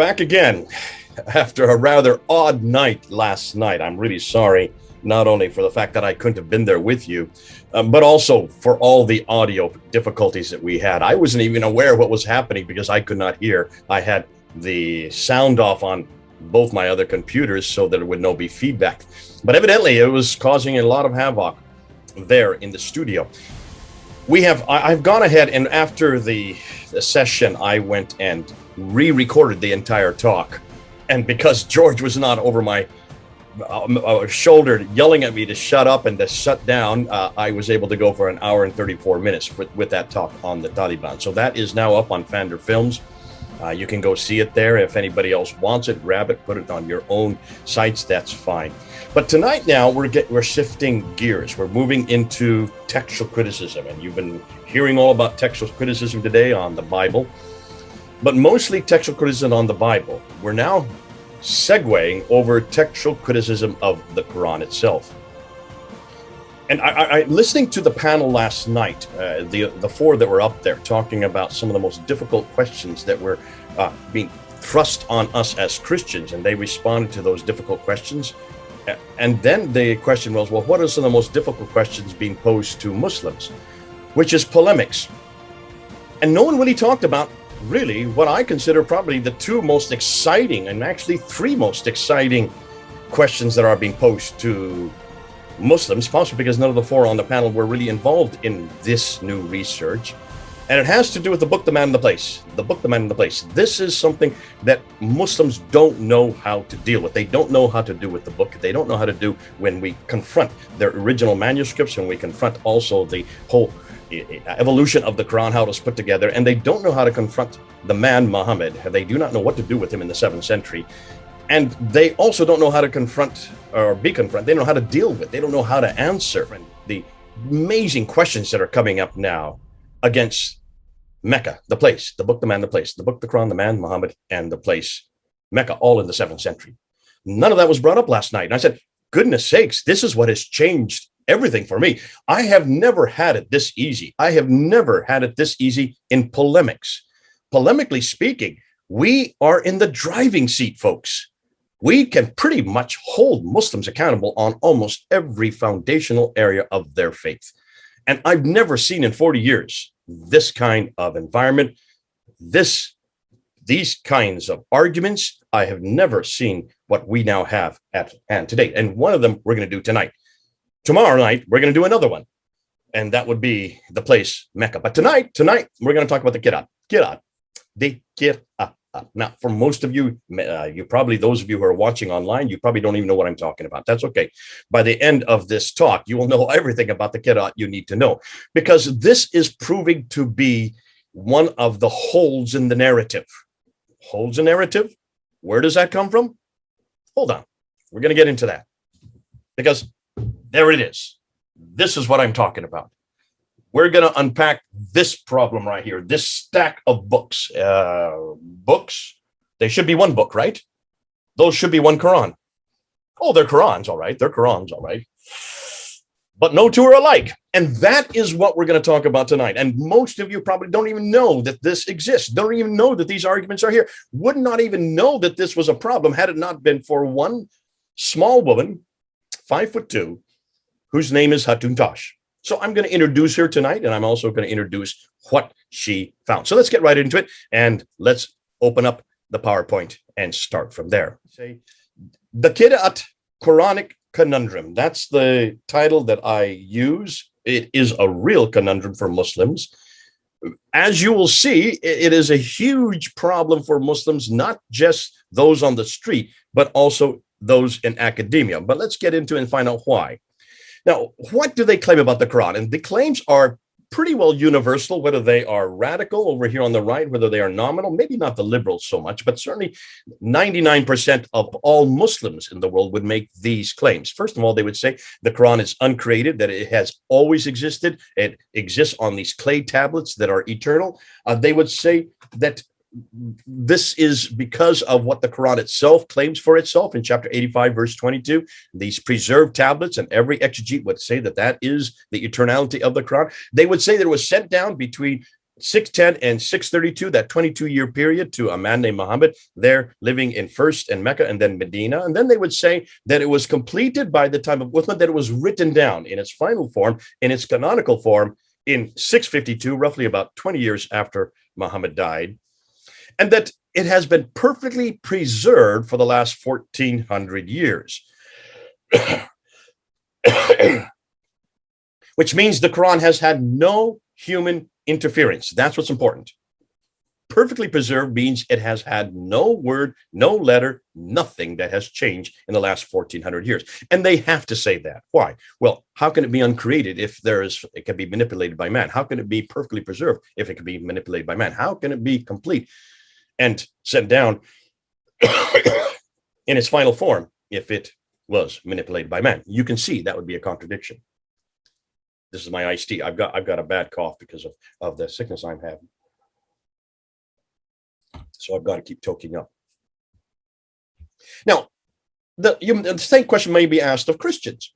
Back again after a rather odd night last night. I'm really sorry, not only for the fact that I couldn't have been there with you, but also for all the audio difficulties that we had. I wasn't even aware of what was happening because I could not hear. I had the sound off on both my other computers so that there would no be feedback. But evidently it was causing a lot of havoc there in the studio. I've gone ahead, and after the session, I went and re-recorded the entire talk. And because George was not over my shoulder yelling at me to shut up and to shut down, I was able to go for an hour and 34 minutes with that talk on the Taliban. So that is now up on Fander Films. You can go see it there. If anybody else wants it, grab it, put it on your own sites, that's fine. But tonight now, we're shifting gears. We're moving into textual criticism. And you've been hearing all about textual criticism today on the Bible, but mostly textual criticism on the Bible. We're now segueing over textual criticism of the Quran itself. And I listening to the panel last night, the four that were up there talking about some of the most difficult questions that were being thrust on us as Christians, and they responded to those difficult questions. And then the question was, well, what are some of the most difficult questions being posed to Muslims, which is polemics. And no one really talked about really what I consider probably the two most exciting, and actually three most exciting questions that are being posed to Muslims, possibly because none of the four on the panel were really involved in this new research. And it has to do with the book, The Man and the Place. The book, The Man and the Place. This is something that Muslims don't know how to deal with. They don't know how to do with the book. They don't know how to do when we confront their original manuscripts, when we confront also the whole evolution of the Quran, how it was put together. And they don't know how to confront the man, Mohammed. They do not know what to do with him in the 7th century. And they also don't know how to confront or be confronted. They don't know how to deal with. They don't know how to answer the amazing questions that are coming up now against Mecca, the place, the book, the man, the place, the book, the Quran, the man, Muhammad, and the place, Mecca, all in the 7th century. None of that was brought up last night. And I said, goodness sakes, this is what has changed everything for me. I have never had it this easy. I have never had it this easy in polemics. Polemically speaking, we are in the driving seat, folks. We can pretty much hold Muslims accountable on almost every foundational area of their faith. And I've never seen in 40 years this kind of environment, these kinds of arguments. I have never seen what we now have at hand today. And one of them we're going to do tonight. Tomorrow night, we're going to do another one. And that would be the place, Mecca. But tonight, we're going to talk about the Qira'at. The Qira'at. Now, for most of you, those of you who are watching online, you probably don't even know what I'm talking about. That's okay. By the end of this talk, you will know everything about the Qira'at you need to know, because this is proving to be one of the holes in the narrative. Holes in narrative? Where does that come from? Hold on. We're going to get into that, because there it is. This is what I'm talking about. We're going to unpack this problem right here, this stack of books. Books, they should be one book, right? Those should be one Quran. Oh, they're Qurans, all right. They're Qurans, all right. But no two are alike. And that is what we're going to talk about tonight. And most of you probably don't even know that this exists, don't even know that these arguments are here, would not even know that this was a problem had it not been for one small woman, 5'2", whose name is Hatun Tash. So I'm going to introduce her tonight, and I'm also going to introduce what she found. So let's get right into it, and let's open up the PowerPoint and start from there. Say, the Qira'at Quranic Conundrum. That's the title that I use. It is a real conundrum for Muslims. As you will see, it is a huge problem for Muslims, not just those on the street, but also those in academia. But let's get into it and find out why. Now, what do they claim about the Quran? And the claims are pretty well universal, whether they are radical over here on the right, whether they are nominal, maybe not the liberals so much, but certainly 99% of all Muslims in the world would make these claims. First of all, they would say the Quran is uncreated, that it has always existed. It exists on these clay tablets that are eternal. They would say that this is because of what the Quran itself claims for itself in chapter 85, verse 22. These preserved tablets, and every exegete would say that that is the eternality of the Quran. They would say that it was sent down between 610 and 632, that 22-year period, to a man named Mohammed, there living in first in Mecca and then Medina. And then they would say that it was completed by the time of Uthman, that it was written down in its final form, in its canonical form, in 652, roughly about 20 years after Muhammad died, and that it has been perfectly preserved for the last 1400 years. Which means the Quran has had no human interference. That's what's important. Perfectly preserved means it has had no word, no letter, nothing that has changed in the last 1400 years. And they have to say that. Why? Well, how can it be uncreated if it can be manipulated by man? How can it be perfectly preserved if it can be manipulated by man? How can it be complete and sent down in its final form if it was manipulated by man? You can see that would be a contradiction. This is my iced tea. I've got a bad cough because of the sickness I'm having. So I've got to keep choking up. Now, the same question may be asked of Christians.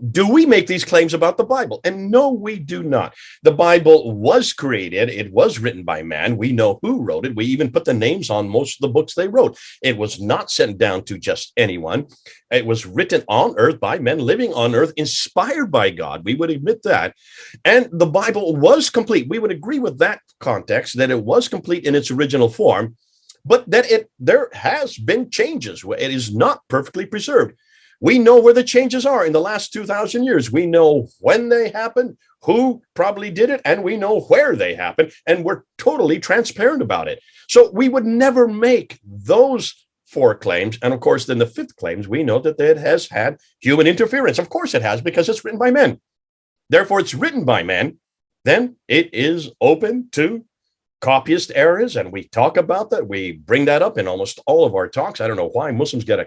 Do we make these claims about the Bible? And no, we do not. The Bible was created. It was written by man. We know who wrote it. We even put the names on most of the books they wrote. It was not sent down to just anyone. It was written on earth by men living on earth, inspired by God. We would admit that. And the Bible was complete. We would agree with that context, that it was complete in its original form, but that there has been changes. It is not perfectly preserved. We know where the changes are in the last 2,000 years. We know when they happened, who probably did it, and we know where they happened, and we're totally transparent about it. So we would never make those 4 claims. And of course, then the 5th claims, we know that it has had human interference. Of course it has, because it's written by men. Therefore, it's written by men. Then it is open to copyist errors, and we talk about that. We bring that up in almost all of our talks. I don't know why Muslims get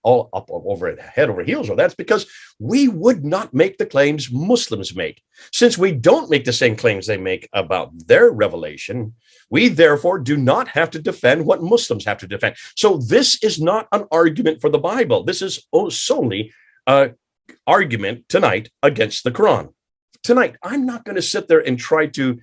all up over head over heels, or that's because we would not make the claims Muslims make. Since we don't make the same claims they make about their revelation, we therefore do not have to defend what Muslims have to defend. So this is not an argument for the Bible. This is solely an argument tonight against the Quran. Tonight, I'm not going to sit there and try to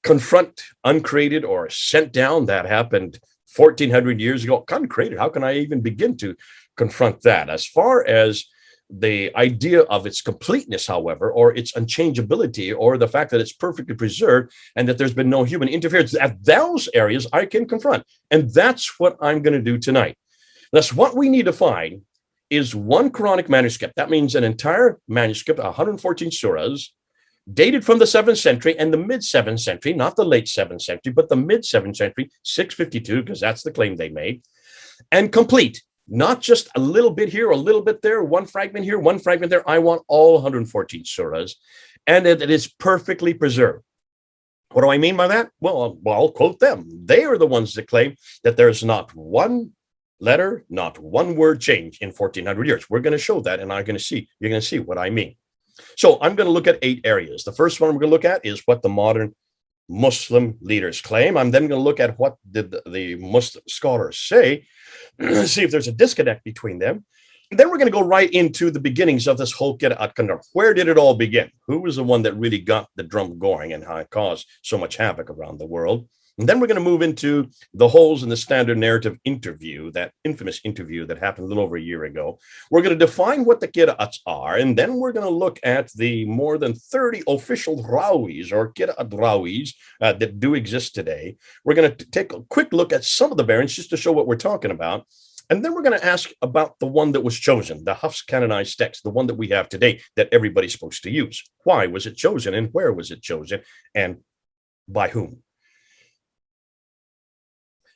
confront uncreated or sent down. That happened 1400 years ago. Uncreated, how can I even begin to confront that? As far as the idea of its completeness, however, or its unchangeability, or the fact that it's perfectly preserved and that there's been no human interference, at those areas I can confront. And that's what I'm going to do tonight. Thus, what we need to find is one Quranic manuscript. That means an entire manuscript, 114 surahs, dated from the 7th century and the mid-7th century, not the late 7th century, but the mid-7th century, 652, because that's the claim they made, and complete, not just a little bit here, a little bit there, one fragment here, one fragment there. I want all 114 surahs, and it is perfectly preserved. What do I mean by that? Well, I'll quote them. They are the ones that claim that there's not one letter, not one word change in 1400 years. We're going to show that, and you're going to see what I mean. So I'm going to look at 8 areas. The first one we're going to look at is what the modern Muslim leaders claim. I'm then going to look at what did the Muslim scholars say, see if there's a disconnect between them. And then we're going to go right into the beginnings of this whole Qira'at conundrum. Where did it all begin? Who was the one that really got the drum going and how it caused so much havoc around the world? And then we're going to move into the holes in the standard narrative interview, that infamous interview that happened a little over a year ago. We're going to define what the Qira'ats are, and then we're going to look at the more than 30 official rawis or Qira'at rawis that do exist today. We're going to take a quick look at some of the variants just to show what we're talking about. And then we're going to ask about the one that was chosen, the Hafs canonized text, the one that we have today that everybody's supposed to use. Why was it chosen, and where was it chosen, and by whom?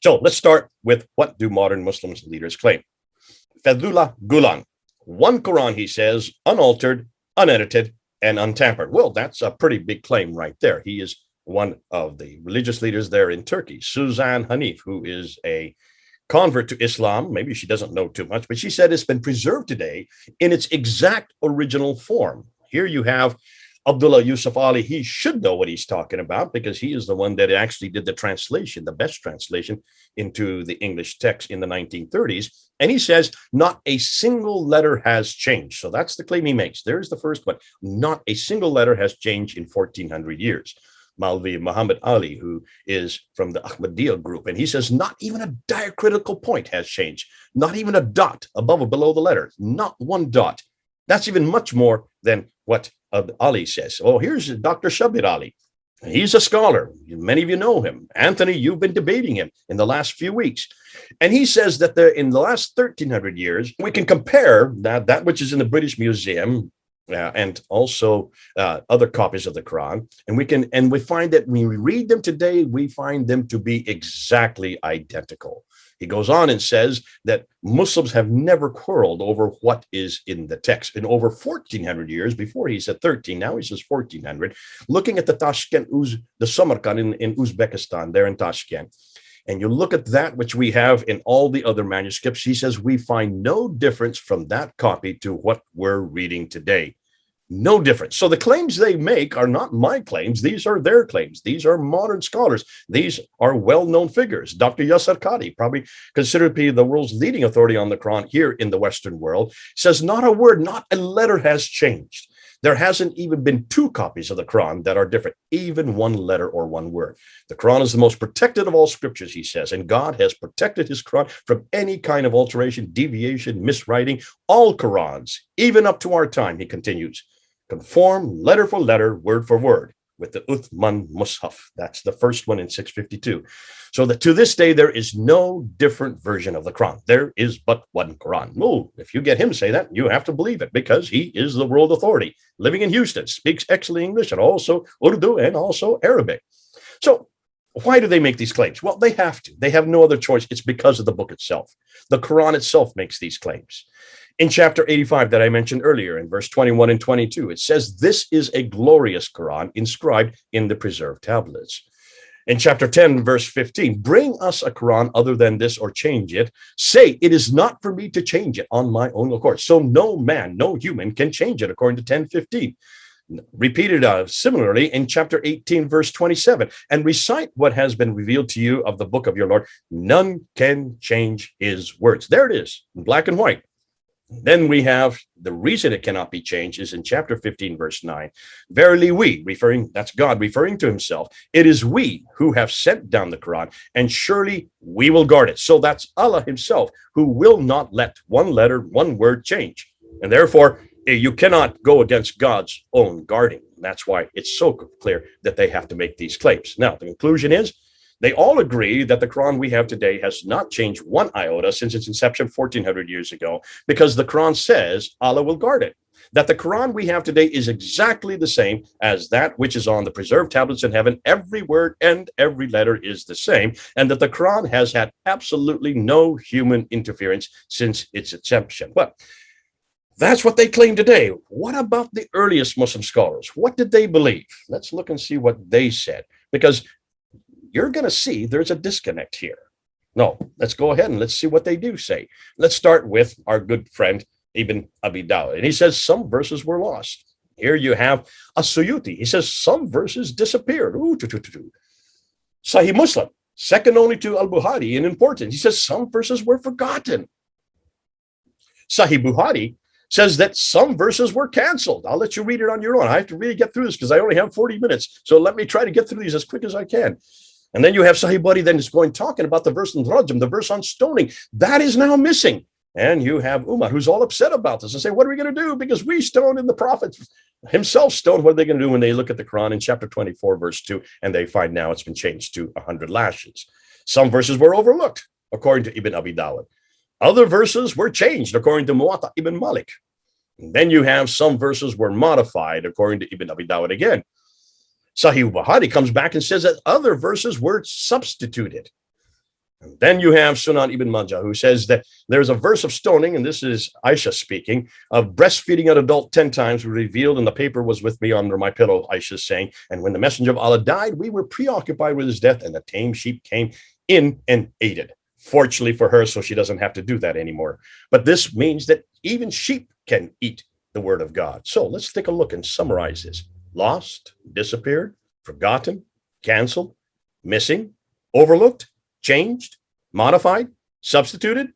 So let's start with, what do modern Muslim leaders claim? Fethullah Gulen, one Quran, he says, unaltered, unedited, and untampered. Well, that's a pretty big claim right there. He is one of the religious leaders there in Turkey. Suzanne Hanif, who is a convert to Islam, maybe she doesn't know too much, but she said it's been preserved today in its exact original form. Here you have Abdullah Yusuf Ali. He should know what he's talking about because he is the one that actually did the translation, the best translation into the English text in the 1930s. And he says not a single letter has changed. So that's the claim he makes. There's the first one. Not a single letter has changed in 1400 years. Maulvi Muhammad Ali, who is from the Ahmadiyya group. And he says not even a diacritical point has changed, not even a dot above or below the letter, not one dot. That's even much more than what Ali says. Oh, here's Dr. Shabir Ali. He's a scholar. Many of you know him. Anthony, you've been debating him in the last few weeks. And he says that in the last 1,300 years, we can compare that which is in the British Museum and also other copies of the Quran. And we find that when we read them today, we find them to be exactly identical. He goes on and says that Muslims have never quarreled over what is in the text. In over 1,400 years, before he said 13, now he says 1,400, looking at the Tashkent, the Samarkand in Uzbekistan, there in Tashkent, and you look at that which we have in all the other manuscripts, he says we find no difference from that copy to what we're reading today. No difference. So the claims they make are not my claims. These are their claims. These are modern scholars. These are well-known figures. Dr. Yasir Qadhi, probably considered to be the world's leading authority on the Quran here in the Western world, says not a word, not a letter has changed. There hasn't even been two copies of the Quran that are different, even one letter or one word. The Quran is the most protected of all scriptures, he says, and God has protected his Quran from any kind of alteration, deviation, miswriting. All Qurans, even up to our time, he continues, conform letter for letter, word for word, with the Uthman Mus'haf. That's the first one in 652. So that to this day, there is no different version of the Quran. There is but one Quran. Oh, if you get him to say that, you have to believe it, because he is the world authority, living in Houston, speaks excellent English and also Urdu and also Arabic. So why do they make these claims? Well, they have to. They have no other choice. It's because of the book itself. The Quran itself makes these claims. In chapter 85 that I mentioned earlier, in verse 21 and 22, it says, this is a glorious Quran inscribed in the preserved tablets. In chapter 10, verse 15, bring us a Quran other than this or change it. Say, it is not for me to change it on my own accord. So no man, no human can change it, according to 10:15. Repeated similarly in chapter 18, verse 27, and recite what has been revealed to you of the book of your Lord. None can change his words. There it is, in black and white. Then we have the reason it cannot be changed is in chapter 15, verse 9. Verily we, that's God referring to himself, it is we who have sent down the Quran, and surely we will guard it. So that's Allah himself who will not let one letter, one word change. And therefore, you cannot go against God's own guarding. That's why it's so clear that they have to make these claims. Now, the conclusion is, they all agree that the Quran we have today has not changed one iota since its inception 1,400 years ago, because the Quran says Allah will guard it. That the Quran we have today is exactly the same as that which is on the preserved tablets in heaven. Every word and every letter is the same, and that the Quran has had absolutely no human interference since its inception. But that's what they claim today. What about the earliest Muslim scholars? What did they believe? Let's look and see what they said, because you're going to see there's a disconnect here. No, let's go ahead and let's see what they do say. Let's start with our good friend, Ibn Abi Dawud. And he says some verses were lost. Here you have As-Suyuti. He says some verses disappeared. Sahih Muslim, second only to Al-Bukhari in importance. He says some verses were forgotten. Sahih Bukhari says that some verses were canceled. I'll let you read it on your own. I have to really get through this because I only have 40 minutes. So let me try to get through these as quick as I can. And then you have Sahih Bukhari then is talking about the verse on Rajam, the verse on stoning. That is now missing. And you have Umar, who's all upset about this and say, what are we going to do? Because we stoned and the prophet himself stoned. What are they going to do when they look at the Quran in chapter 24, verse 2, and they find now it's been changed to 100 lashes. Some verses were overlooked, according to Ibn Abi Dawud. Other verses were changed, according to Muwatta ibn Malik. And then you have some verses were modified, according to Ibn Abi Dawud again. Sahih Bukhari comes back and says that other verses were substituted. And then you have Sunan Ibn Majah, who says that there's a verse of stoning, and this is Aisha speaking, of breastfeeding an adult 10 times were revealed, and the paper was with me under my pillow, Aisha saying, and when the messenger of Allah died, we were preoccupied with his death, and the tame sheep came in and ate it. Fortunately for her, so she doesn't have to do that anymore. But this means that even sheep can eat the word of God. So let's take a look and summarize this. Lost, disappeared, forgotten, canceled, missing, overlooked, changed, modified, substituted,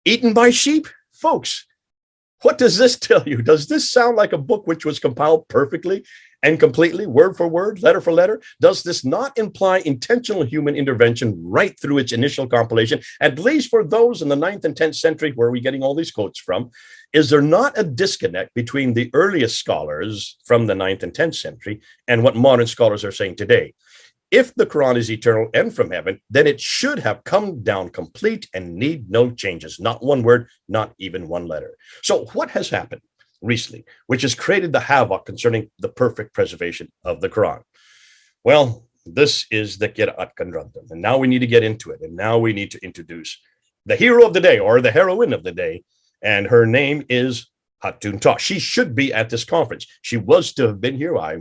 eaten by sheep. Folks, What does this tell you? Does this sound like a book which was compiled perfectly and completely, word for word, letter for letter? Does this not imply intentional human intervention right through its initial compilation, at least for those in the 9th and 10th century where are we getting all these quotes from? Is there not a disconnect between the earliest scholars from the 9th and 10th century and what modern scholars are saying today? If the Quran is eternal and from heaven, then it should have come down complete and need no changes, not one word, not even one letter. So what has happened recently, which has created the havoc concerning the perfect preservation of the Quran? Well, this is the Qira'at conundrum, and now we need to get into it, and now we need to introduce the hero of the day, or the heroine of the day, and her name is Hatun Tash. She should be at this conference. She was to have been here. I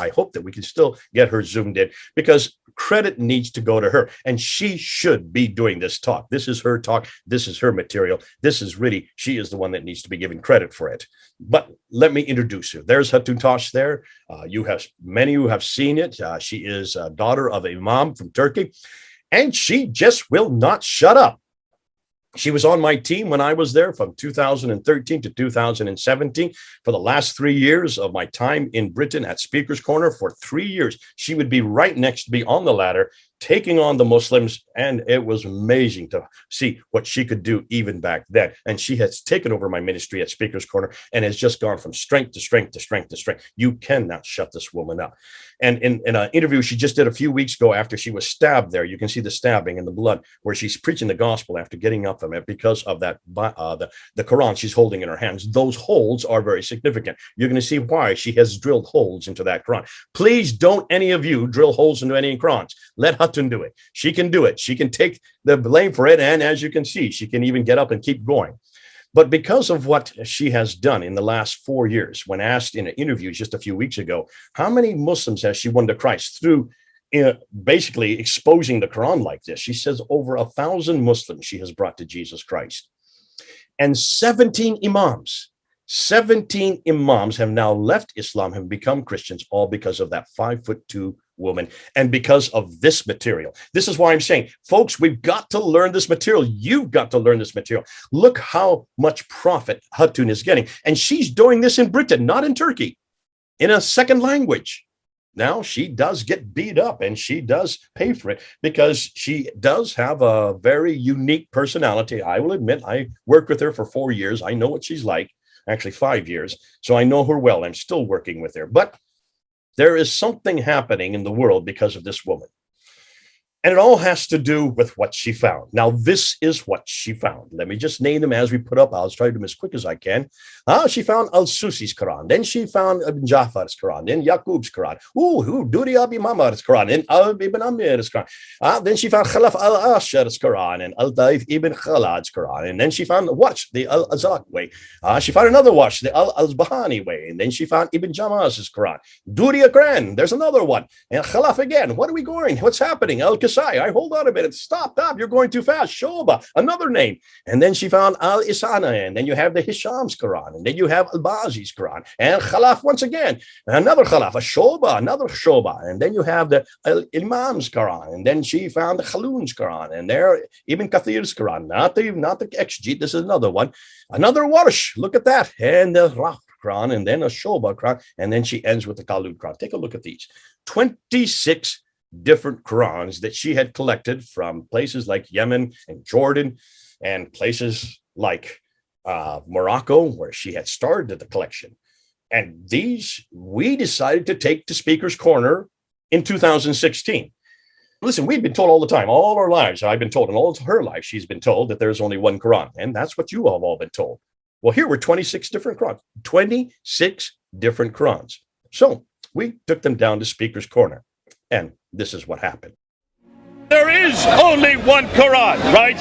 hope that we can still get her zoomed in, because credit needs to go to her, and she should be doing this talk. This is her talk. This is her material. This is really, she is the one that needs to be given credit for it. But let me introduce her. There's Hatun Tash there. You have many who have seen it. She is a daughter of Imam from Turkey, and she just will not shut up. She was on my team when I was there from 2013 to 2017. For the last 3 years of my time in Britain at Speaker's Corner, for 3 years, she would be right next to me on the ladder, taking on the Muslims. And it was amazing to see what she could do even back then. And she has taken over my ministry at Speaker's Corner and has just gone from strength to strength to strength to strength. You cannot shut this woman up. And in an interview she just did a few weeks ago after she was stabbed there, you can see the stabbing and the blood, where she's preaching the gospel after getting up from it because of that, the Quran she's holding in her hands. Those holes are very significant. You're going to see why she has drilled holes into that Quran. Please don't any of you drill holes into any Qurans. Let Hatun do it. She can do it. She can take the blame for it. And as you can see, she can even get up and keep going. But because of what she has done in the last 4 years, when asked in an interview just a few weeks ago, how many Muslims has she won to Christ through basically exposing the Quran like this? She says over 1,000 Muslims she has brought to Jesus Christ. And 17 Imams have now left Islam, have become Christians, all because of that 5'2" woman and because of this material. This is why I'm saying, folks, we've got to learn this material. You've got to learn this material. Look how much profit Hatun is getting. And she's doing this in Britain, not in Turkey, in a second language. Now, she does get beat up and she does pay for it because she does have a very unique personality. I will admit, I worked with her for 4 years. I know what she's like, actually 5 years. So I know her well. I'm still working with her. But there is something happening in the world because of this woman. And it all has to do with what she found. Now, this is what she found. Let me just name them as we put up. I'll try to do them as quick as I can. She found Al-Susi's Quran. Then she found Ibn Jafar's Quran. Then Yaqub's Quran. Duri Abi Mamar's Quran. And Ibn Amir's Quran. Then she found Khalaf al-Ashar's Quran and Al-Taif Ibn Khalad's Quran. And then she found the watch, the Al-Azraq way. She found another watch, the Al-Bahani way. And then she found Ibn Jamaz's Quran. Duri Quran. There's another one. And Khalaf again. What are we going? What's happening? I hold on a minute. Stop. You're going too fast. Shoba, another name. And then she found Al-Isana. And then you have the Hisham's Quran. And then you have Al-Bazi's Quran. And Khalaf once again. Another Khalaf, a Shoba, another Shoba. And then you have the Imam's Quran. And then she found the Khalun's Quran. And there, Ibn Kathir's Quran. Not the Exegete. This is another one. Another Warsh. Look at that. And the Raf Quran. And then a Shoba Quran. And then she ends with the Khalud Quran. Take a look at these. 26 different Qurans that she had collected from places like Yemen and Jordan and places like Morocco, where she had started the collection. And these we decided to take to Speaker's Corner in 2016. Listen, we've been told all the time, all our lives, I've been told, and all her life, she's been told that there's only one Quran. And that's what you have all been told. Well, here were 26 different Qurans, 26 different Qurans. So we took them down to Speaker's Corner. And this is what happened. There is only one Quran, right?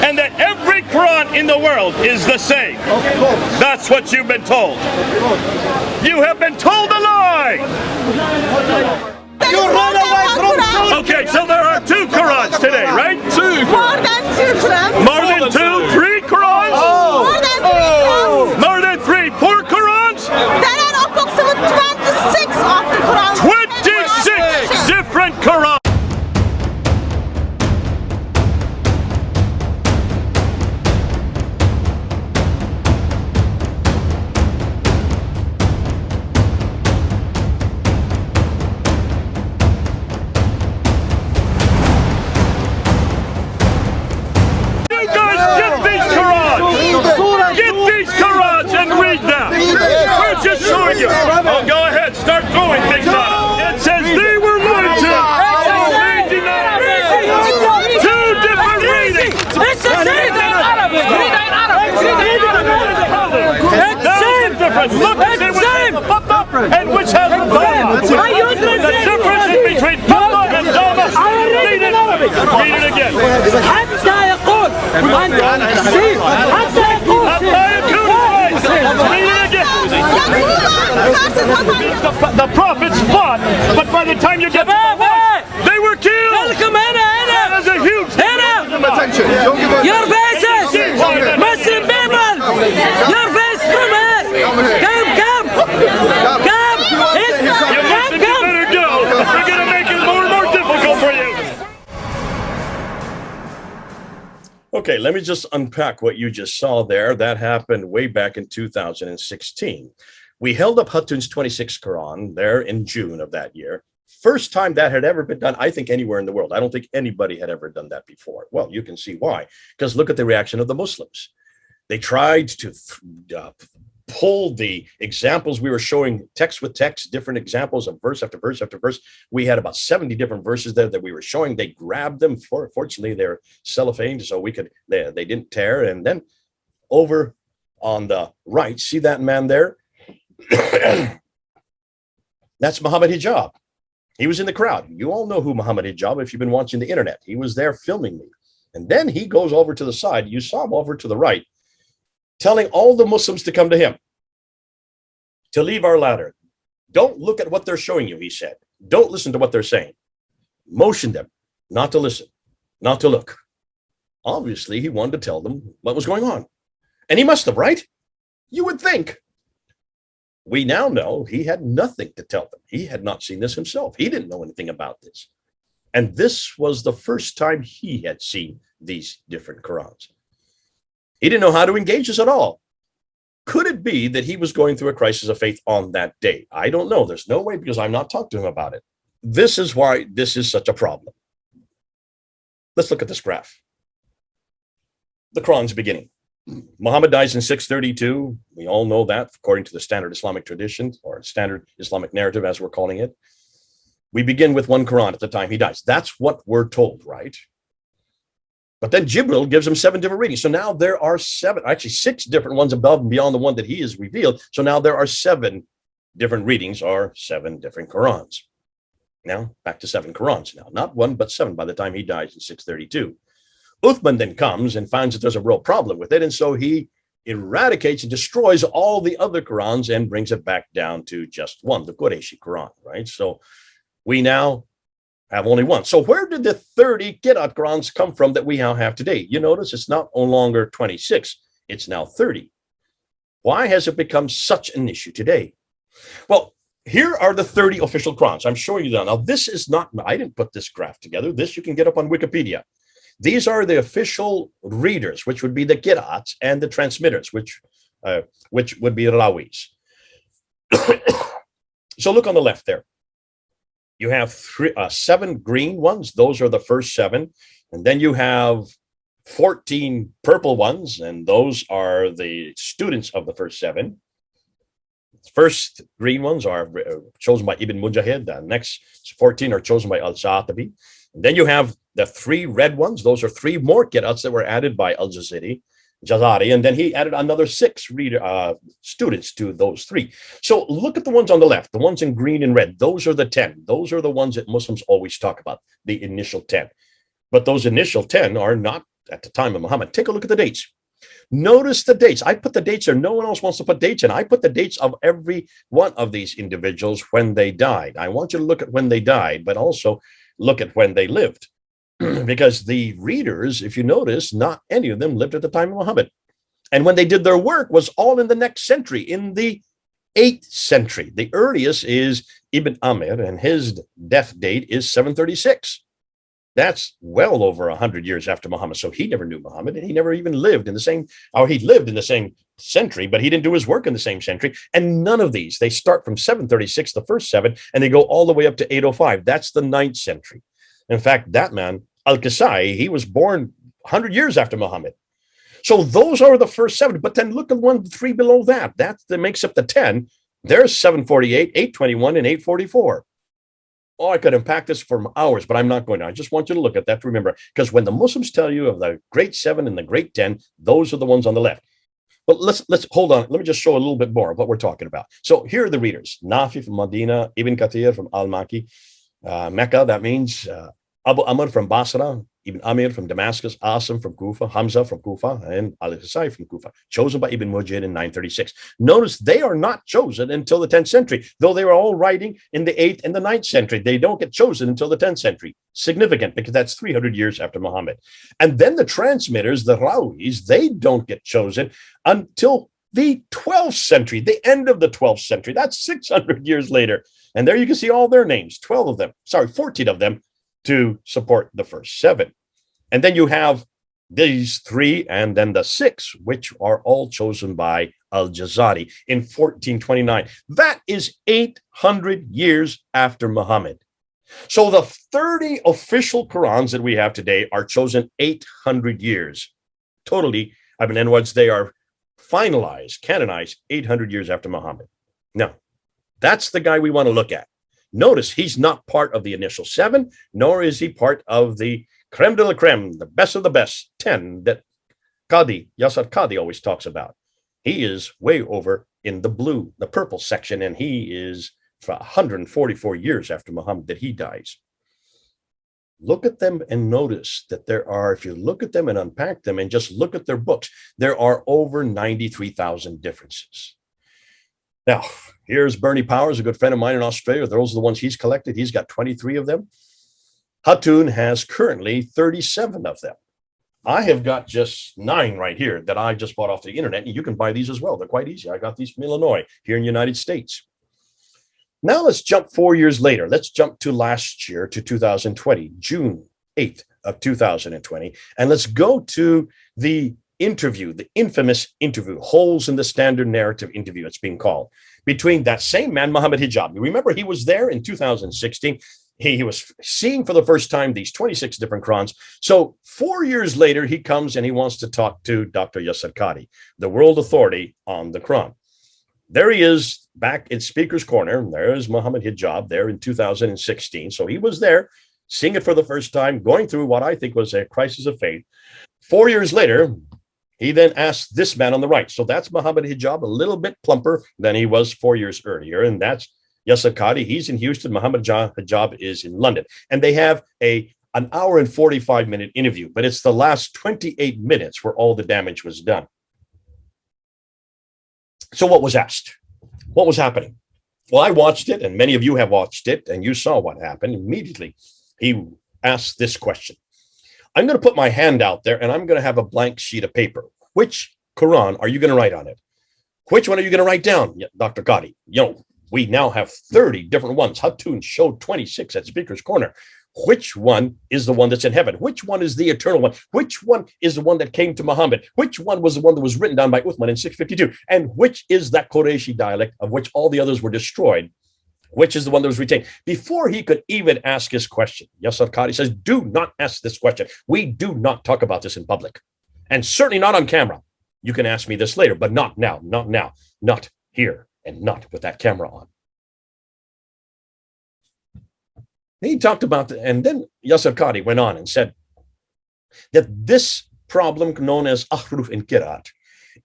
And that every Quran in the world is the same. That's what you've been told. You have been told a lie. You run away from truth. Okay, so there are 2 Qurans today, right? 2. More than 2 Qurans. More than 2? 3 Qurans? More than 3 Qurans. More than 3? 4 Qurans? There are approximately 26 of the Qurans. 26 different Qurans. حتى يقول حتى يقول The prophets fought, but by the time you get to the fight, they were killed. That is a huge Attention. Don't give up. Your faces, Muslim people, your face from here. Come. You better go. We're going to make it more and more difficult for you. Okay, let me just unpack what you just saw there. That happened way back in 2016. We held up Hatun's 26th Quran there in June of that year. First time that had ever been done, I think, anywhere in the world. I don't think anybody had ever done that before. Well, you can see why. Because look at the reaction of the Muslims. They tried to pull the examples we were showing, text with text, different examples of verse after verse after verse. We had about 70 different verses there that we were showing. They grabbed them. Fortunately, they're cellophane, so we could, they didn't tear. And then over on the right, see that man there? That's Mohammed Hijab. He was in the crowd. You all know who Mohammed Hijab if you've been watching the internet. He was there filming me. And then he goes over to the side. You saw him over to the right, telling all the Muslims to come to him, to leave our ladder. Don't look at what they're showing you, he said. Don't listen to what they're saying. Motion them not to listen, not to look. Obviously, he wanted to tell them what was going on. And he must have, right? You would think. We now know he had nothing to tell them. He had not seen this himself. He didn't know anything about this. And this was the first time he had seen these different Qur'ans. He didn't know how to engage us at all. Could it be that he was going through a crisis of faith on that day? I don't know. There's no way, because I've not talked to him about it. This is why this is such a problem. Let's look at this graph. The Quran's beginning. Muhammad dies in 632. We all know that, according to the standard Islamic tradition, or standard Islamic narrative, as we're calling it. We begin with one Quran at the time he dies. That's what we're told, right? But then Jibril gives him 7 different readings. So now there are 7, actually 6 different ones above and beyond the one that he has revealed. So now there are 7 different readings, or 7 different Qurans. Now back to 7 Qurans now, not 1, but 7 by the time he dies in 632. Uthman then comes and finds that there's a real problem with it. And so he eradicates and destroys all the other Qurans and brings it back down to just one, the Qurayshi Quran, right? So we now have only one. So where did the 30 Qira'at Qurans come from that we now have today? You notice it's not no longer 26, it's now 30. Why has it become such an issue today? Well, here are the 30 official Qurans. I'm showing you that. Now, this is not, I didn't put this graph together. This you can get up on Wikipedia. These are the official readers, which would be the Qira'ats, and the transmitters, which would be Rawis. So look on the left there. You have 7 green ones. Those are the first 7. And then you have 14 purple ones, and those are the students of the first 7. First green ones are chosen by Ibn Mujahid. The next 14 are chosen by Al-Shatibi. Then you have the 3 red ones. Those are 3 more Qira'ats that were added by Al-Jazari. And then he added another 6 students to those 3. So look at the ones on the left, the ones in green and red. Those are the 10. Those are the ones that Muslims always talk about, the initial 10. But those initial 10 are not at the time of Muhammad. Take a look at the dates. Notice the dates. I put the dates there. No one else wants to put dates in. I put the dates of every one of these individuals when they died. I want you to look at when they died, but also look at when they lived. Because the readers, if you notice, not any of them lived at the time of Muhammad. And when they did their work was all in the next century, in the 8th century. The earliest is Ibn Amir, and his death date is 736. That's well over 100 years after Muhammad. So he never knew Muhammad, and he never even lived in the same, or he lived in the same century, but he didn't do his work in the same century. And none of these, they start from 736, the first 7, and they go all the way up to 805. That's the 9th century. In fact, that man, Al-Qasai, he was born 100 years after Muhammad. So those are the first 7. But then look at 3 below that. That makes up the 10. There's 748, 821, and 844. Oh, I could unpack this for hours, but I'm not going to. I just want you to look at that to remember. Because when the Muslims tell you of the great 7 and the great 10, those are the ones on the left. But let's hold on. Let me just show a little bit more of what we're talking about. So here are the readers. Nafi from Medina, Ibn Kathir from Al-Maki, Mecca, that means Abu Amr from Basra, Ibn Amir from Damascus, Asim from Kufa, Hamza from Kufa, and Al-Hisai from Kufa, chosen by Ibn Mujahid in 936. Notice they are not chosen until the 10th century, though they were all writing in the 8th and the 9th century. They don't get chosen until the 10th century. Significant, because that's 300 years after Muhammad. And then the transmitters, the Rawis, they don't get chosen until the 12th century, the end of the 12th century. That's 600 years later. And there you can see all their names, 14 of them, to support the first 7. And then you have these 3 and then the 6, which are all chosen by Al-Jazari in 1429. That is 800 years after Muhammad. So the 30 official Qur'ans that we have today are chosen 800 years. Totally, in other words, they are finalized, canonized 800 years after Muhammad. Now, that's the guy we want to look at. Notice he's not part of the initial 7, nor is he part of the creme de la creme, the best of the best 10 that Qadhi, Yasir Qadhi always talks about. He is way over in the blue, the purple section, and he is for 144 years after Muhammad that he dies. Look at them and notice that there are, if you look at them and unpack them and just look at their books, there are over 93,000 differences. Now, here's Bernie Powers, a good friend of mine in Australia. Those are the ones he's collected. He's got 23 of them. Hatun has currently 37 of them. I have got just 9 right here that I just bought off the internet, and you can buy these as well. They're quite easy. I got these from Illinois here in the United States. Now let's jump 4 years later. Let's jump to last year, to 2020, June 8th of 2020. And let's go to the interview, the infamous interview, Holes in the Standard Narrative interview, it's being called, between that same man, Mohammed Hijab. Remember, he was there in 2016. He was seeing for the first time these 26 different Qur'ans. So 4 years later, he comes and he wants to talk to Dr. Yasir Qadhi, the world authority on the Qur'an. There he is back in Speaker's Corner. There's Mohammed Hijab there in 2016. So he was there, seeing it for the first time, going through what I think was a crisis of faith. 4 years later, he then asked this man on the right. So that's Mohammed Hijab, a little bit plumper than he was 4 years earlier. And that's Yasir Qadhi. He's in Houston. Mohammed Hijab is in London. And they have an hour and 45-minute interview, but it's the last 28 minutes where all the damage was done. So what was asked? What was happening? Well, I watched it, and many of you have watched it, and you saw what happened. Immediately, he asked this question. I'm going to put my hand out there, and I'm going to have a blank sheet of paper. Which Quran are you going to write on it? Which one are you going to write down, Dr. Qadhi? We now have 30 different ones. Hatun showed 26 at Speaker's Corner. Which one is the one that's in heaven? Which one is the eternal one? Which one is the one that came to Muhammad? Which one was the one that was written down by Uthman in 652? And which is that Qurayshi dialect of which all the others were destroyed? Which is the one that was retained? Before he could even ask his question, Yasir Qadhi says, do not ask this question. We do not talk about this in public, and certainly not on camera. You can ask me this later, but not now, not here, and not with that camera on. He talked about, and then Yasir Qadhi went on and said that this problem known as ahruf in Qira'at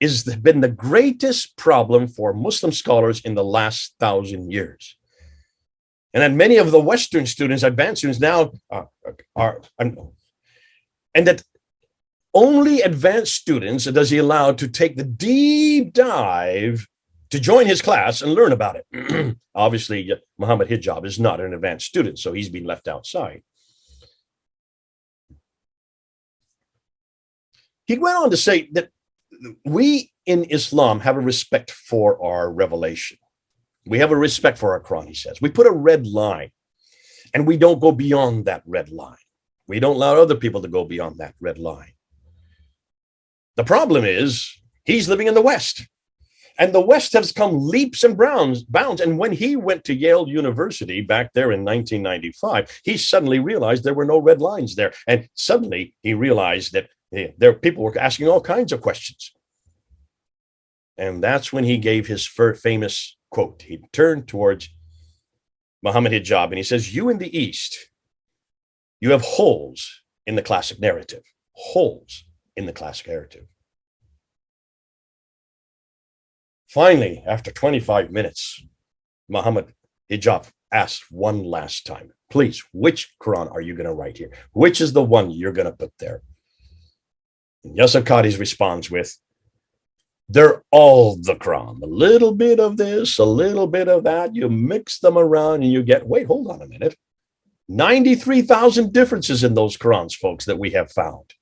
has been the greatest problem for Muslim scholars in the last 1,000 years. And then many of the Western students, advanced students now and that only advanced students does he allow to take the deep dive to join his class and learn about it. Obviously, Mohammed Hijab is not an advanced student, so he's been left outside. He went on to say that we in Islam have a respect for our revelation. We have a respect for our Quran, he says. We put a red line, and we don't go beyond that red line. We don't allow other people to go beyond that red line. The problem is he's living in the West, and the West has come leaps and bounds. And when he went to Yale University back there in 1995, he suddenly realized there were no red lines there. And suddenly he realized that people were asking all kinds of questions. And that's when he gave his famous quote. He turned towards Mohammed Hijab and he says, you in the East, you have holes in the classic narrative. Holes in the classic narrative. Finally, after 25 minutes, Mohammed Hijab asked one last time, please, which Quran are you going to write here? Which is the one you're going to put there? And Yasir Qadhi responds with, they're all the Quran. A little bit of this, a little bit of that. You mix them around and you get, wait, hold on a minute. 93,000 differences in those Qurans, folks, that we have found.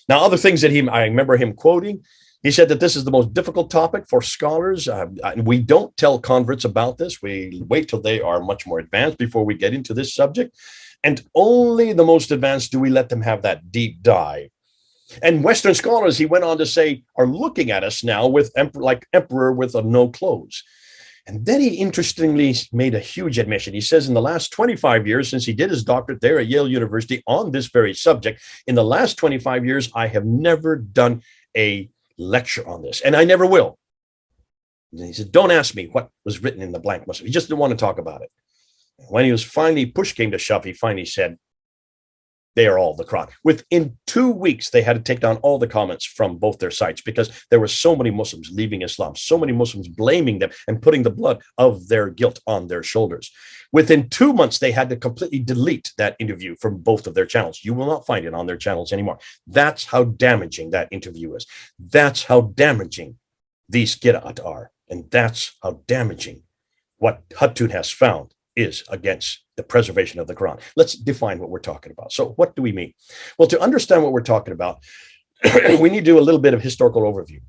Now, other things that I remember him quoting, he said that this is the most difficult topic for scholars. We don't tell converts about this. We wait till they are much more advanced before we get into this subject. And only the most advanced do we let them have that deep dive. And Western scholars, he went on to say, are looking at us now with like emperor with no clothes. And then he interestingly made a huge admission. He says in the last 25 years, since he did his doctorate there at Yale University on this very subject, in the last 25 years, I have never done a lecture on this, and I never will. And he said, don't ask me what was written in the blank Muslim. He just didn't want to talk about it. When he was finally, push came to shove, he finally said, they are all the Quran. Within 2 weeks, they had to take down all the comments from both their sites because there were so many Muslims leaving Islam, so many Muslims blaming them and putting the blood of their guilt on their shoulders. Within 2 months, they had to completely delete that interview from both of their channels. You will not find it on their channels anymore. That's how damaging that interview is. That's how damaging these Qira'at are. And that's how damaging what Hatun has found is against the preservation of the Quran. Let's define what we're talking about. So what do we mean? Well, to understand what we're talking about, we need to do a little bit of historical overview.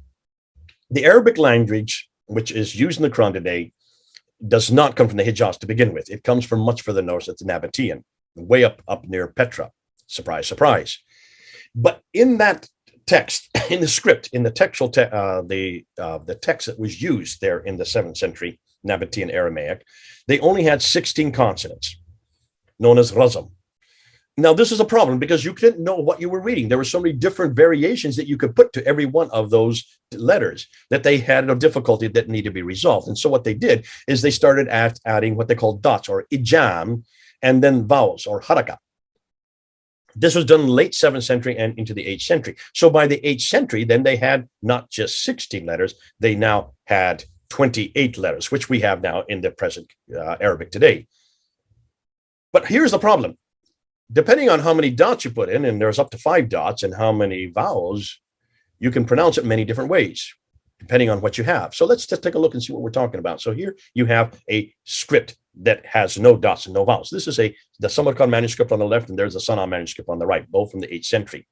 The Arabic language, which is used in the Quran today, does not come from the Hijaz to begin with. It comes from much further north. It's Nabatean, way up near Petra. Surprise, surprise. But in that text, in the script, in the textual, the text that was used there in the 7th century Nabatean Aramaic, they only had 16 consonants, known as razam. Now, this is a problem because you couldn't know what you were reading. There were so many different variations that you could put to every one of those letters that they had a difficulty that needed to be resolved. And so what they did is they started adding what they call dots or ijam and then vowels or haraka. This was done in the late 7th century and into the 8th century. So by the 8th century, then they had not just 16 letters, they now had 28 letters, which we have now in the present Arabic today. But here's the problem. Depending on how many dots you put in, and there's up to 5 dots, and how many vowels, you can pronounce it many different ways, depending on what you have. So let's just take a look and see what we're talking about. So here you have a script that has no dots and no vowels. This is the Samarkand manuscript on the left, and there's the Sana'a manuscript on the right, both from the 8th century.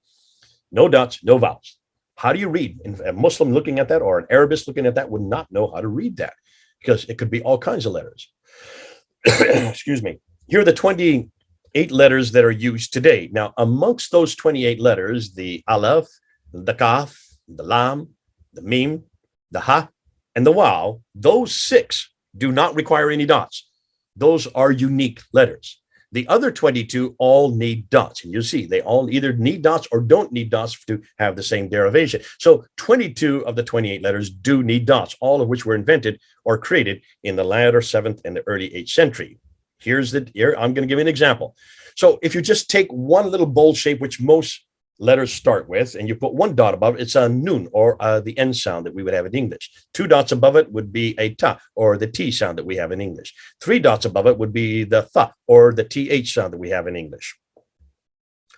No dots, no vowels. How do you read? A Muslim looking at that or an Arabist looking at that would not know how to read that because it could be all kinds of letters. Excuse me. Here are the 28 letters that are used today. Now, amongst those 28 letters, the Aleph, the Kaf, the Lam, the Mim, the Ha, and the Waw, those 6 do not require any dots. Those are unique letters. The other 22 all need dots. And you see, they all either need dots or don't need dots to have the same derivation. So 22 of the 28 letters do need dots, all of which were invented or created in the latter 7th and the early 8th century. Here, I'm going to give you an example. So if you just take one little bold shape, which most letters start with, and you put 1 dot above it, it's a nun or the N sound that we would have in English. 2 dots above it would be a ta or the T sound that we have in English. 3 dots above it would be the tha or the TH sound that we have in English.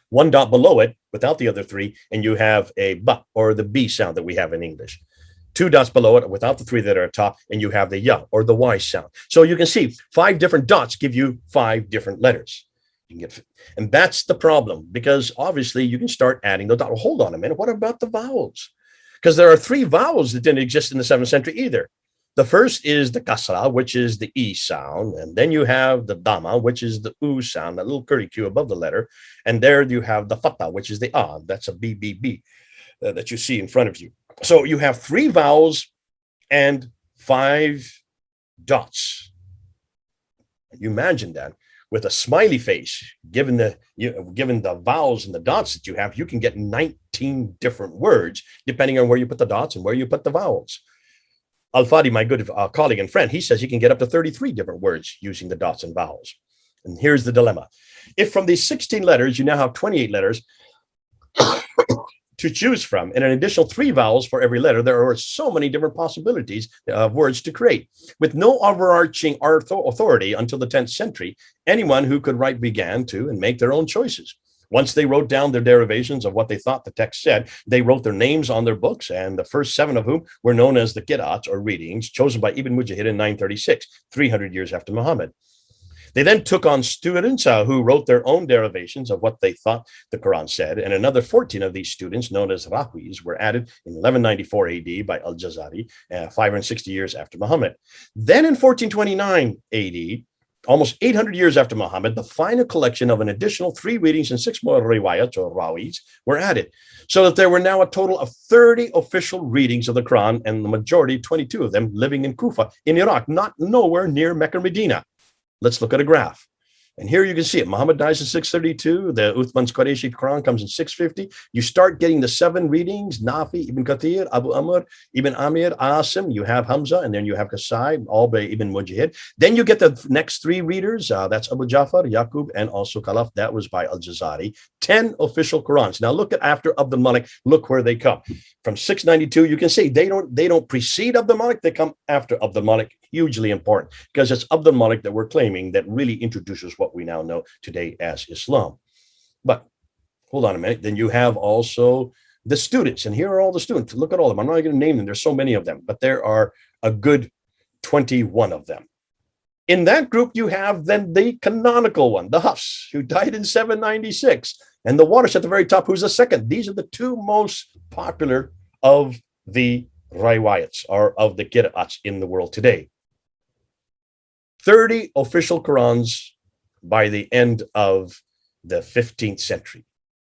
1 dot below it without the other 3, and you have a ba or the B sound that we have in English. 2 dots below it without the 3 that are top, and you have the ya or the Y sound. So you can see 5 different dots give you 5 different letters. And that's the problem, because obviously you can start adding the dot. Well, hold on a minute. What about the vowels? Because there are 3 vowels that didn't exist in the 7th century either. The first is the kasra, which is the E sound. And then you have the dama, which is the U sound, that little curly Q above the letter. And there you have the fatha, which is the ah. That's a BBB that you see in front of you. So you have 3 vowels and 5 dots. You imagine that. With a smiley face, given the vowels and the dots that you have, you can get 19 different words, depending on where you put the dots and where you put the vowels. Al-Fadi, my good colleague and friend, he says he can get up to 33 different words using the dots and vowels. And here's the dilemma. If from these 16 letters, you now have 28 letters, to choose from, and an additional 3 vowels for every letter. There are so many different possibilities of words to create. With no overarching authority until the 10th century, anyone who could write began to and make their own choices. Once they wrote down their derivations of what they thought the text said, they wrote their names on their books, and the first 7 of whom were known as the Qira'ats, or readings, chosen by Ibn Mujahid in 936, 300 years after Muhammad. They then took on students who wrote their own derivations of what they thought the Quran said, and another 14 of these students, known as Rahwis, were added in 1194 AD by Al-Jazari, 560 years after Muhammad. Then in 1429 AD, almost 800 years after Muhammad, the final collection of an additional 3 readings and 6 more riwayats, or rawis, were added, so that there were now a total of 30 official readings of the Quran, and the majority, 22 of them, living in Kufa, in Iraq, not nowhere near Mecca or Medina. Let's look at a graph. And here you can see it. Muhammad dies in 632. The Uthman's Qurayshi Quran comes in 650. You start getting the 7 readings: Nafi, Ibn Kathir, Abu Amr, Ibn Amir, Asim. You have Hamza, and then you have Qasai, all by Ibn Mujahid. Then you get the next 3 readers. That's Abu Jafar, Yaqub, and also Khalaf. That was by Al-Jazari. 10 official Qurans. Now look at after Abdul Malik. Look where they come. From 692, you can see they don't precede Abdul Malik. They come after Abdul Malik. Hugely important, because it's Abdul Malik that we're claiming that really introduces what we now know today as Islam. But hold on a minute. Then you have also the students, and here are all the students. Look at all of them. I'm not going to name them. There's so many of them, but there are a good 21 of them. In that group, you have then the canonical one, the Hafs, who died in 796, and the Warsh at the very top, who's the second. These are the 2 most popular of the riwayats, or of the Qira'ats in the world today. 30 official Qurans by the end of the 15th century,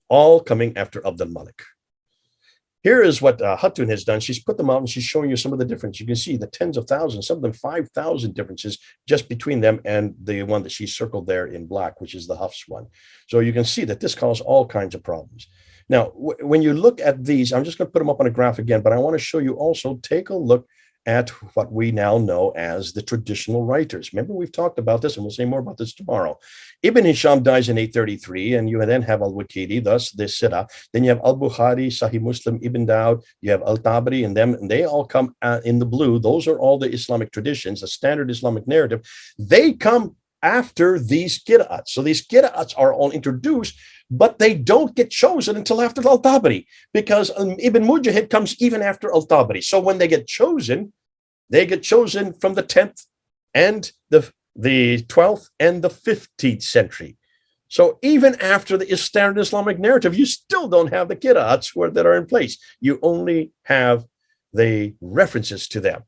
all coming after Abdul Malik. Here is what Hatun has done. She's put them out and she's showing you some of the difference. You can see the tens of thousands, some of them 5,000 differences just between them and the one that she circled there in black, which is the Hafs one. So you can see that this caused all kinds of problems. Now, when you look at these, I'm just going to put them up on a graph again, but I want to show you also, take a look at what we now know as the traditional writers. Remember, we've talked about this, and we'll say more about this tomorrow. Ibn Hisham dies in 833, and you then have Al-Waqidi, thus the Sirah. Then you have Al-Bukhari, Sahih Muslim, Ibn Dawud, you have Al-Tabari, and them, and they all come in the blue. Those are all the Islamic traditions, the standard Islamic narrative. They come after these Qira'ats. So these Qira'ats are all introduced, but they don't get chosen until after Al-Tabari, because Ibn Mujahid comes even after Al-Tabari. So when they get chosen from the 10th and the 12th and the 15th century. So even after the standard Islamic narrative, you still don't have the Qira'ats that are in place. You only have the references to them.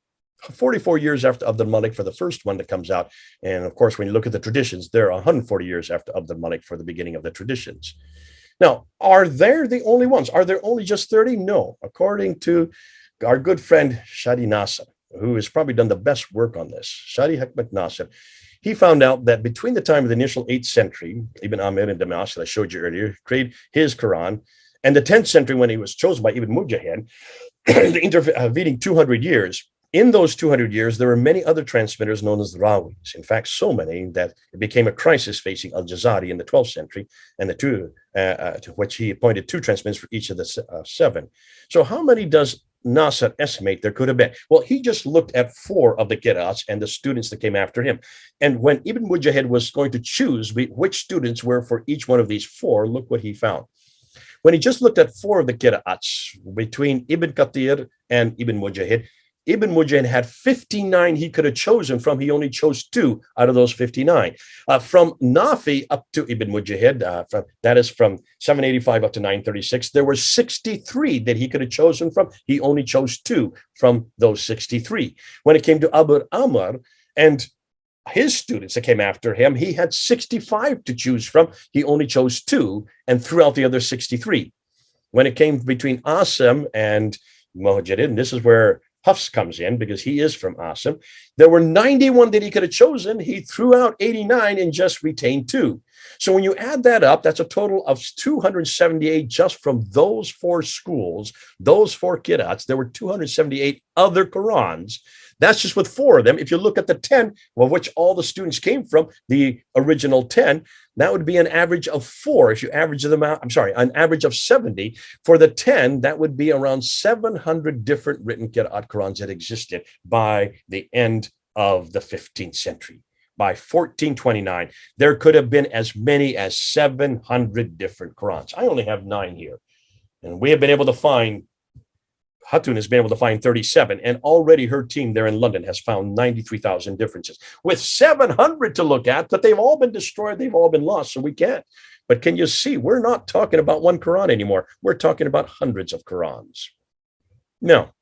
44 years after Abdul Malik for the first one that comes out. And of course, when you look at the traditions, they're 140 years after Abdul Malik for the beginning of the traditions. Now, are they the only ones? Are there only just 30? No. According to our good friend Shadi Nasser, who has probably done the best work on this, Shadi Hikmat Nasser, he found out that between the time of the initial 8th century, Ibn Amir and Damas that I showed you earlier, created his Quran, and the 10th century when he was chosen by Ibn Mujahid, the intervening 200 years, in those 200 years, there were many other transmitters known as the Rawis. In fact, so many that it became a crisis facing Al-Jazari in the 12th century, and to which he appointed 2 transmitters for each of the 7. So how many does Nasser estimate there could have been? Well, he just looked at 4 of the Qira'ats and the students that came after him. And when Ibn Mujahid was going to choose which students were for each one of these 4, look what he found. When he just looked at 4 of the Qira'ats between Ibn Kathir and Ibn Mujahid, Ibn Mujahid had 59 he could have chosen from. He only chose 2 out of those 59. From Nafi up to Ibn Mujahid, that is from 785 up to 936, there were 63 that he could have chosen from. He only chose 2 from those 63. When it came to Abu Amr and his students that came after him, he had 65 to choose from. He only chose 2 and threw out the other 63. When it came between Asim and Mujahid, and this is where Hafs comes in because he is from Asim, there were 91 that he could have chosen. He threw out 89 and just retained 2. So when you add that up, that's a total of 278 just from those 4 schools, those 4 Qira'ats. There were 278 other Qur'ans. That's just with 4 of them. If you look at the 10, of which all the students came from, the original 10, that would be an average of 4. If you average them out, an average of 70. For the 10, that would be around 700 different written Qira'at Qur'ans that existed by the end of the 15th century. By 1429, there could have been as many as 700 different Qur'ans. I only have 9 here. And we have been able to find, Hatun has been able to find 37, and already her team there in London has found 93,000 differences. With 700 to look at, but they've all been destroyed, they've all been lost, so we can't. But can you see, we're not talking about one Qur'an anymore. We're talking about hundreds of Qur'ans. Now,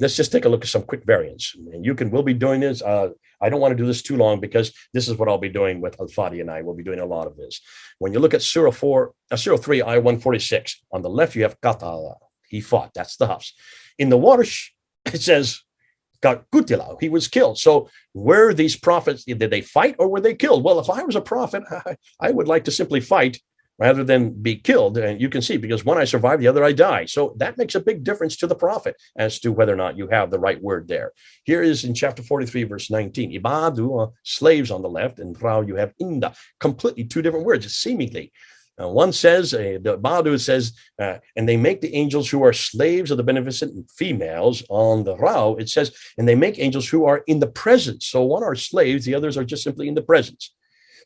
let's just take a look at some quick variants. And we'll be doing this. I don't want to do this too long because this is what I'll be doing with Al-Fadi, and I will be doing a lot of this. When you look at Surah 3, Ayah 146, on the left you have Qatala. He fought. That's the Hafs. In the Warsh, it says Qutila. He was killed. So were these prophets, did they fight or were they killed? Well, if I was a prophet, I would like to simply fight rather than be killed. And you can see, because one I survive, the other I die. So that makes a big difference to the prophet as to whether or not you have the right word there. Here is in chapter 43, verse 19. Ibadu, slaves on the left, and Rao, you have Inda. Completely 2 different words, seemingly. One says, the Badu says, and they make the angels who are slaves of the beneficent females. On the Rao, it says, and they make angels who are in the presence. So one are slaves, the others are just simply in the presence.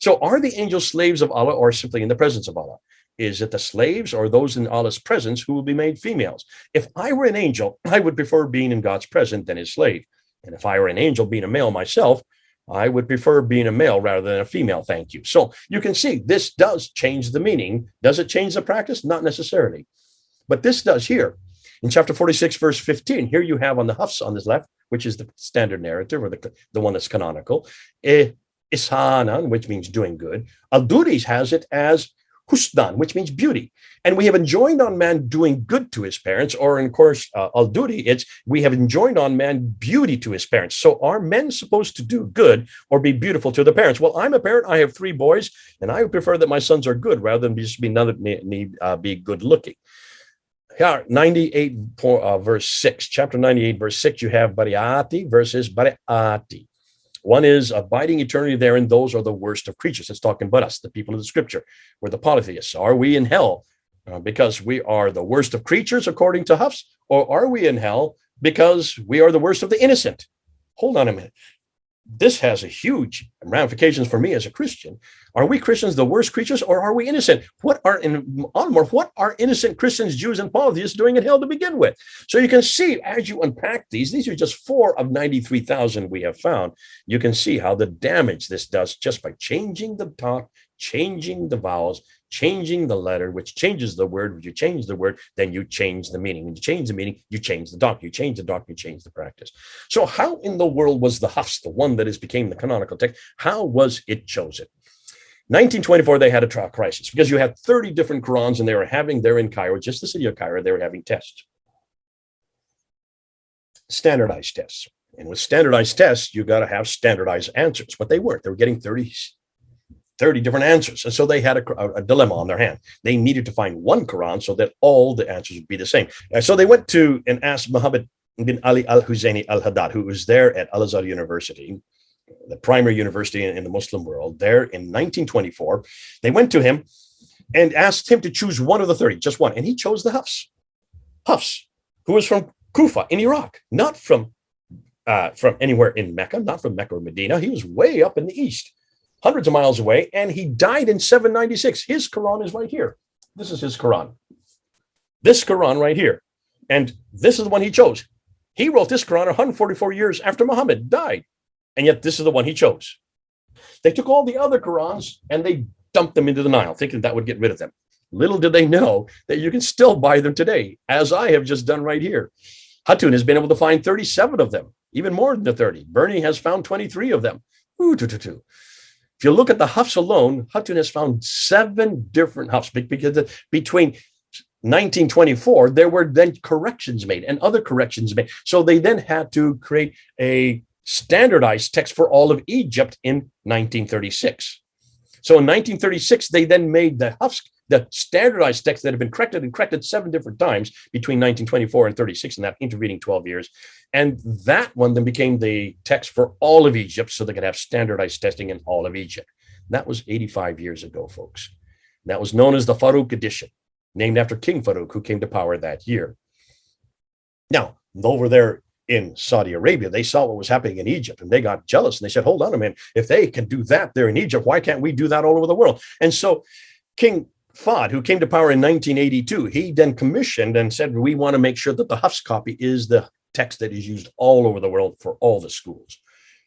So are the angels slaves of Allah or simply in the presence of Allah? Is it the slaves or those in Allah's presence who will be made females? If I were an angel, I would prefer being in God's presence than his slave. And if I were an angel being a male myself, I would prefer being a male rather than a female, thank you. So you can see this does change the meaning. Does it change the practice? Not necessarily. But this does here. In chapter 46, verse 15, here you have on the Hafs on this left, which is the standard narrative or the one that's canonical, Ishanan, which means doing good. Al-Duris has it as Husnan, which means beauty. And we have enjoined on man doing good to his parents, or in course, Al-Duri, it's we have enjoined on man beauty to his parents. So are men supposed to do good or be beautiful to their parents? Well, I'm a parent. I have 3 boys, and I would prefer that my sons are good rather than just be none of be good looking. Here, 98 verse 6, chapter 98, verse 6, you have Bariati versus Bariati. One is abiding eternity therein. Those are the worst of creatures. It's talking about us, the people of the scripture. We're the polytheists. Are we in hell because we are the worst of creatures, according to Hafs? Or are we in hell because we are the worst of the innocent? Hold on a minute. This has a huge ramifications for me as a Christian. Are we Christians the worst creatures, or are we innocent? What are innocent Christians, Jews, and polytheists doing in hell to begin with? So you can see, as you unpack these are just 4 of 93,000 we have found. You can see how the damage this does just by changing the talk, changing the vowels, changing the letter, which changes the word. When you change the word, then you change the meaning. When you change the meaning, you change the doctrine. You change the doctrine, you change the practice. So how in the world was the Hafs, the one that became the canonical text, how was it chosen? 1924, they had a trial crisis because you had 30 different Qur'ans, and they were having there in Cairo, just the city of Cairo, they were having tests. Standardized tests. And with standardized tests, you got to have standardized answers, but they weren't. They were getting 30 different answers. And so they had a dilemma on their hand. They needed to find one Quran so that all the answers would be the same. And so they went to and asked Mohammed bin Ali al-Husaini al-Haddad, who was there at Al-Azhar University, the primary university in the Muslim world, there in 1924. They went to him and asked him to choose one of the 30, just one. And he chose the Hafs. Hafs, who was from Kufa in Iraq, not from anywhere in Mecca, not from Mecca or Medina. He was way up in the east, hundreds of miles away, and he died in 796. His Quran is right here. This is his Quran. This Quran right here. And this is the one he chose. He wrote this Quran 144 years after Muhammad died. And yet this is the one he chose. They took all the other Qurans and they dumped them into the Nile, thinking that would get rid of them. Little did they know that you can still buy them today, as I have just done right here. Hatun has been able to find 37 of them, even more than the 30. Bernie has found 23 of them. If you look at the Hafs alone, Hatun has found 7 different Hafs, because between 1924, there were then corrections made and other corrections made. So they then had to create a standardized text for all of Egypt in 1936. So in 1936, they then made the Hafs, the standardized text that had been corrected and corrected 7 different times between 1924 and 36 in that intervening 12 years. And that one then became the text for all of Egypt so they could have standardized testing in all of Egypt. That was 85 years ago, folks. That was known as the Farouk edition, named after King Farouk, who came to power that year. Now, over there in Saudi Arabia, they saw what was happening in Egypt and they got jealous and they said, hold on a minute, if they can do that there in Egypt, why can't we do that all over the world? And so King Fahd, who came to power in 1982, he then commissioned and said, we want to make sure that the Hafs copy is the text that is used all over the world for all the schools.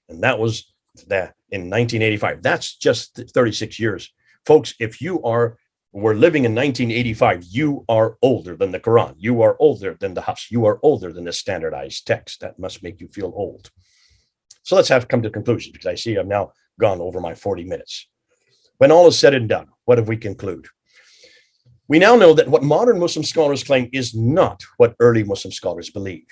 And that was that in 1985. That's just 36 years. Folks, if you were living in 1985, you are older than the Quran. You are older than the Hafs. You are older than the standardized text. That must make you feel old. So let's have to come to conclusions, because I see I've now gone over my 40 minutes. When all is said and done, what have we conclude? We now know that what modern Muslim scholars claim is not what early Muslim scholars believed.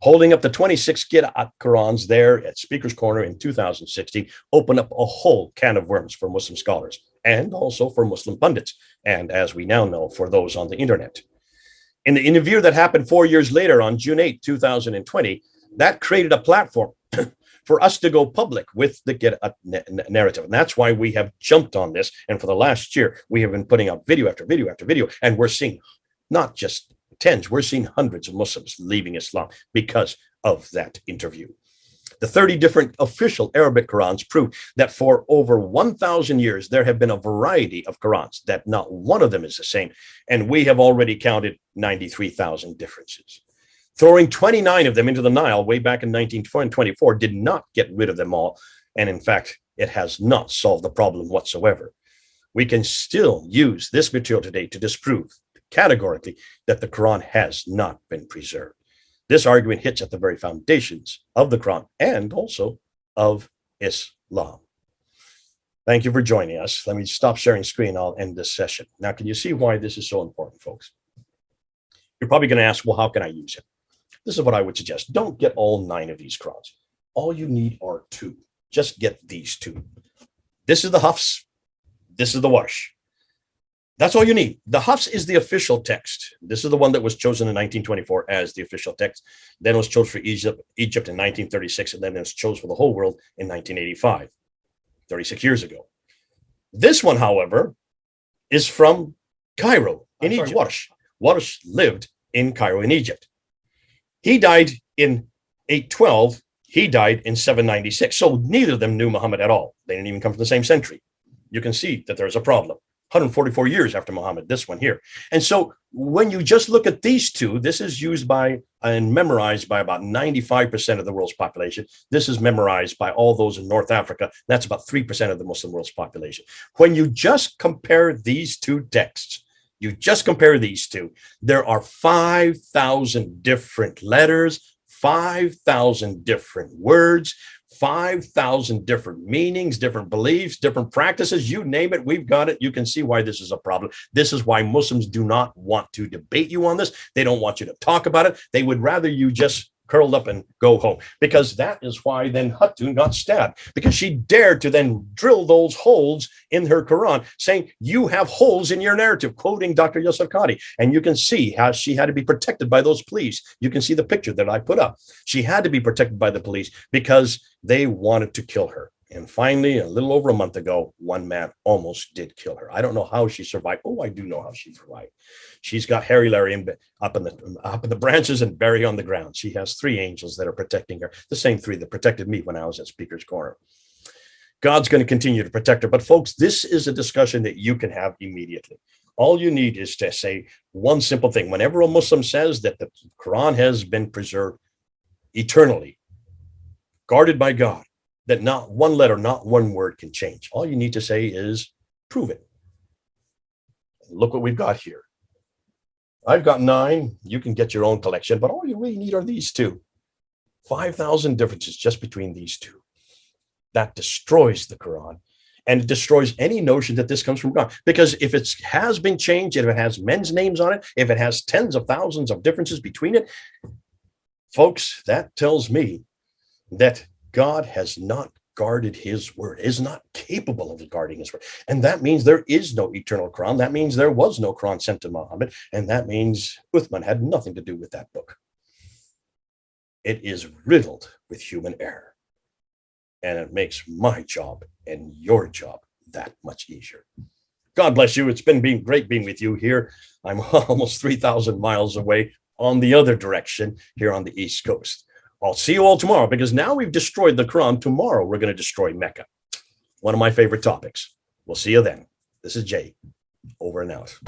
Holding up the 26 Qira'at Qur'ans there at Speaker's Corner in 2016 opened up a whole can of worms for Muslim scholars and also for Muslim pundits, and as we now know, for those on the internet. In the interview that happened 4 years later on June 8, 2020, that created a platform for us to go public with the Qira'at narrative. And that's why we have jumped on this. And for the last year, we have been putting out video after video after video, and we're seeing not just tens, we're seeing hundreds of Muslims leaving Islam because of that interview. The 30 different official Arabic Qur'ans prove that for over 1,000 years, there have been a variety of Qur'ans, that not one of them is the same. And we have already counted 93,000 differences. Throwing 29 of them into the Nile way back in 1924 did not get rid of them all. And in fact, it has not solved the problem whatsoever. We can still use this material today to disprove categorically that the Quran has not been preserved. This argument hits at the very foundations of the Quran and also of Islam. Thank you for joining us. Let me stop sharing screen. I'll end this session. Now, can you see why this is so important, folks? You're probably going to ask, well, how can I use it? This is what I would suggest. Don't get all 9 of these Qurans. All you need are 2. Just get these 2. This is the Hafs. This is the Warsh. That's all you need. The Hafs is the official text. This is the one that was chosen in 1924 as the official text. Then it was chosen for Egypt in 1936, and then it was chosen for the whole world in 1985, 36 years ago. This one, however, is from Cairo in Egypt. Warsh lived in Cairo in Egypt. He died in 812. He died in 796. So neither of them knew Muhammad at all. They didn't even come from the same century. You can see that there's a problem. 144 years after Muhammad, this one here. And so when you just look at these 2, this is used by and memorized by about 95% of the world's population. This is memorized by all those in North Africa. That's about 3% of the Muslim world's population. When you just compare these 2 texts, there are 5,000 different letters, 5,000 different words, 5,000 different meanings, different beliefs, different practices, you name it, we've got it. You can see why this is a problem. This is why Muslims do not want to debate you on this. They don't want you to talk about it. They would rather you just curled up and go home, because that is why then Hatun got stabbed, because she dared to then drill those holes in her Quran, saying, you have holes in your narrative, quoting Dr. Yasir Qadhi. And you can see how she had to be protected by those police. You can see the picture that I put up. She had to be protected by the police because they wanted to kill her. And finally, a little over a month ago, one man almost did kill her. I don't know how she survived. Oh, I do know how she survived. She's got Harry Larry up in the branches and Barry on the ground. She has 3 angels that are protecting her, the same 3 that protected me when I was at Speaker's Corner. God's going to continue to protect her. But folks, this is a discussion that you can have immediately. All you need is to say one simple thing. Whenever a Muslim says that the Quran has been preserved eternally, guarded by God, that not one letter, not one word can change. All you need to say is prove it. Look what we've got here. I've got 9. You can get your own collection, but all you really need are these 2. 5,000 differences just between these 2. That destroys the Quran, and it destroys any notion that this comes from God. Because if it has been changed, if it has men's names on it, if it has tens of thousands of differences between it, folks, that tells me that God has not guarded his word, is not capable of guarding his word. And that means there is no eternal Quran. That means there was no Quran sent to Muhammad. And that means Uthman had nothing to do with that book. It is riddled with human error. And it makes my job and your job that much easier. God bless you. It's been great being with you here. I'm almost 3,000 miles away on the other direction here on the East Coast. I'll see you all tomorrow, because now we've destroyed the Quran. Tomorrow, we're going to destroy Mecca. One of my favorite topics. We'll see you then. This is Jay. Over and out.